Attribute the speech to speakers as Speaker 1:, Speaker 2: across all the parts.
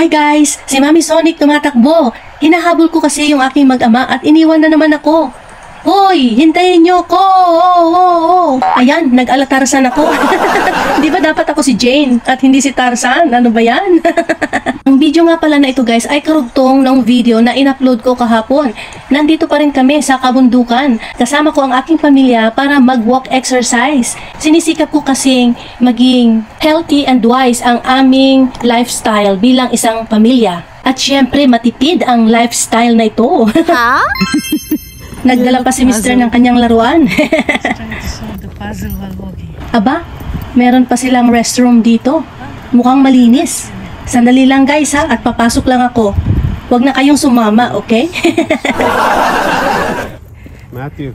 Speaker 1: Hi guys! Si Mami Sonic tumatakbo. Hinahabol ko kasi yung aking mag-ama at iniwan na naman ako. Hoy! Hintayin niyo ko! Ayan, nag-alatarsan ako. Di ba dapat ako si Jane at hindi si Tarzan? Ano ba yan? Ang video nga pala na ito guys ay karugtong ng video na in-upload ko kahapon. Nandito pa rin kami sa kabundukan. Kasama ko ang aking pamilya para mag-walk exercise. Sinisikap ko kasing maging healthy and wise ang aming lifestyle bilang isang pamilya. At syempre matipid ang lifestyle na ito. Ha? Nagdala pa si Mr. ng kanyang laruan. Aba, meron pa silang restroom dito. Mukhang malinis. Sandali lang guys ha, at papasok lang ako. Huwag na kayong sumama, okay?
Speaker 2: Matthew.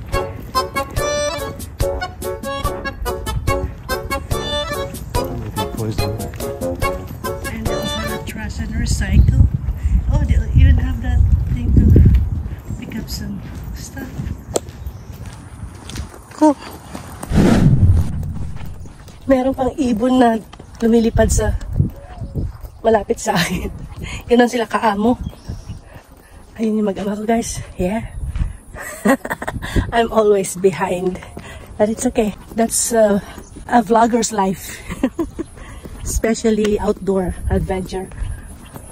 Speaker 3: And they also have trash and recycle. Oh, they even have that thing to pick up some stuff.
Speaker 1: Cool. Meron pang ibon na lumilipad sa malapit sa akin. Ganon sila kaamo. Ayun yung mag-ama ko guys. Yeah. I'm always behind. But it's okay. That's a vlogger's life. Especially outdoor adventure.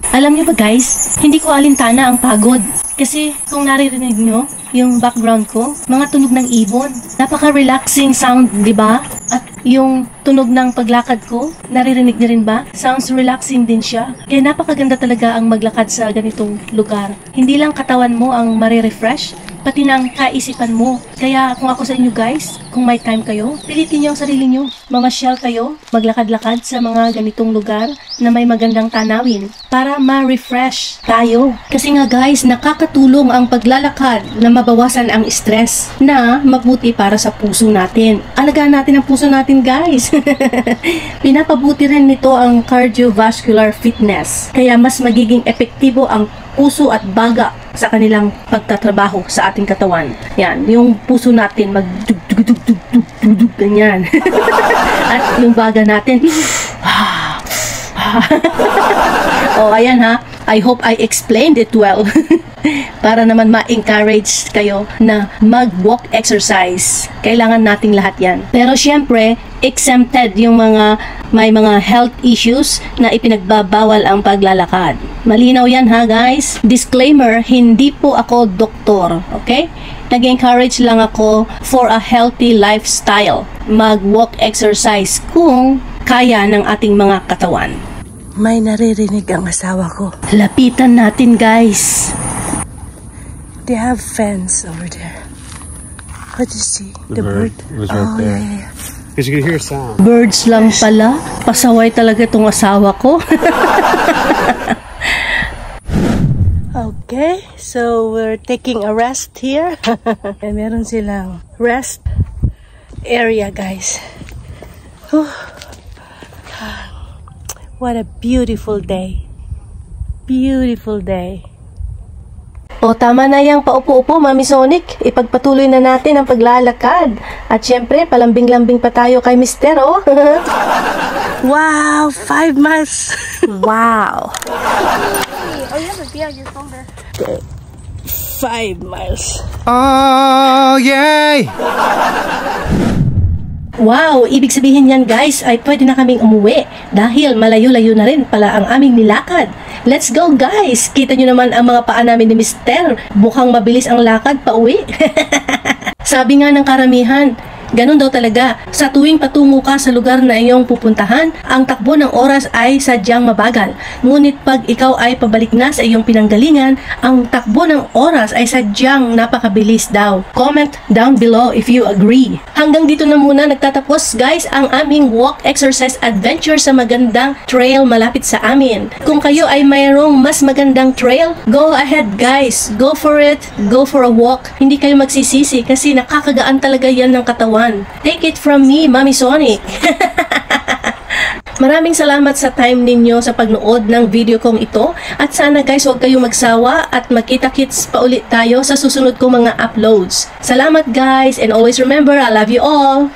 Speaker 1: Alam niyo ba guys, hindi ko alintana ang pagod. Kasi kung naririnig nyo, yung background ko, mga tunog ng ibon. Napaka-relaxing sound, di ba? At yung tunog ng paglakad ko, naririnig niyo rin ba? Sounds relaxing din siya. Kaya napakaganda talaga ang maglakad sa ganitong lugar. Hindi lang katawan mo ang marirefresh, pati ng kaisipan mo. Kaya kung ako sa inyo guys, kung may time kayo, pilitin niyo ang sarili niyo. Mamasyal kayo, maglakad-lakad sa mga ganitong lugar na may magandang tanawin para ma-refresh tayo. Kasi nga guys, nakakatulong ang paglalakad na mabawasan ang stress na mabuti para sa puso natin. Alagaan natin ang puso natin guys. Pinapabuti rin nito ang cardiovascular fitness. Kaya mas magiging epektibo ang puso at baga sa kanilang pagtatrabaho sa ating katawan. Yan, yung puso natin mag-dug-dug-dug-dug-dug-dug ganyan. At yung baga natin oh, ayan ha. I hope I explained it well. Para naman ma-encourage kayo na mag-walk exercise. Kailangan nating lahat yan. Pero syempre, exempted yung mga may mga health issues na ipinagbabawal ang paglalakad. Malinaw yan ha guys. Disclaimer, hindi po ako doktor. Okay? Nag-encourage lang ako for a healthy lifestyle. Mag-walk exercise kung kaya ng ating mga katawan.
Speaker 3: May naririnig ang asawa ko.
Speaker 1: Lapitan natin guys.
Speaker 3: They have fence over there. What do you see? The bird?
Speaker 2: It was right there.
Speaker 3: Yeah.
Speaker 2: Because you could hear sound.
Speaker 1: Birds lang pala. Pasaway talaga itong asawa ko.
Speaker 3: Okay, so we're taking a rest here. And meron silang rest area guys. What a beautiful day. Beautiful day.
Speaker 1: O tama na yung paupo-upo, Mami Sonic. Ipagpatuloy na natin ang paglalakad. At syempre, palambing-lambing pa tayo kay Mister, oh.
Speaker 3: Wow, 5 miles.
Speaker 1: Wow.
Speaker 4: Oh, you have a bee on your phone there.
Speaker 3: 5 miles.
Speaker 2: Oh, yay!
Speaker 1: Wow, ibig sabihin yan guys ay pwede na kaming umuwi dahil malayo-layo na rin pala ang aming nilakad. Let's go guys! Kita nyo naman ang mga paa namin ni Mister. Mukhang mabilis ang lakad pa uwi. Sabi nga ng karamihan, ganun daw talaga. Sa tuwing patungo ka sa lugar na iyong pupuntahan, ang takbo ng oras ay sadyang mabagal. Ngunit pag ikaw ay pabalik na sa iyong pinanggalingan, ang takbo ng oras ay sadyang napakabilis daw. Comment down below if you agree. Hanggang dito na muna nagtatapos guys ang aming walk exercise adventure sa magandang trail malapit sa amin. Kung kayo ay mayroong mas magandang trail, go ahead guys. Go for it. Go for a walk. Hindi kayo magsisisi kasi nakakagaan talaga yan ng katawan. Take it from me, Mami Sonic. Maraming salamat sa time ninyo sa pagnood ng video kong ito. At sana guys, huwag kayong magsawa at magkita-kits pa ulit tayo sa susunod kong mga uploads. Salamat guys, and always remember, I love you all.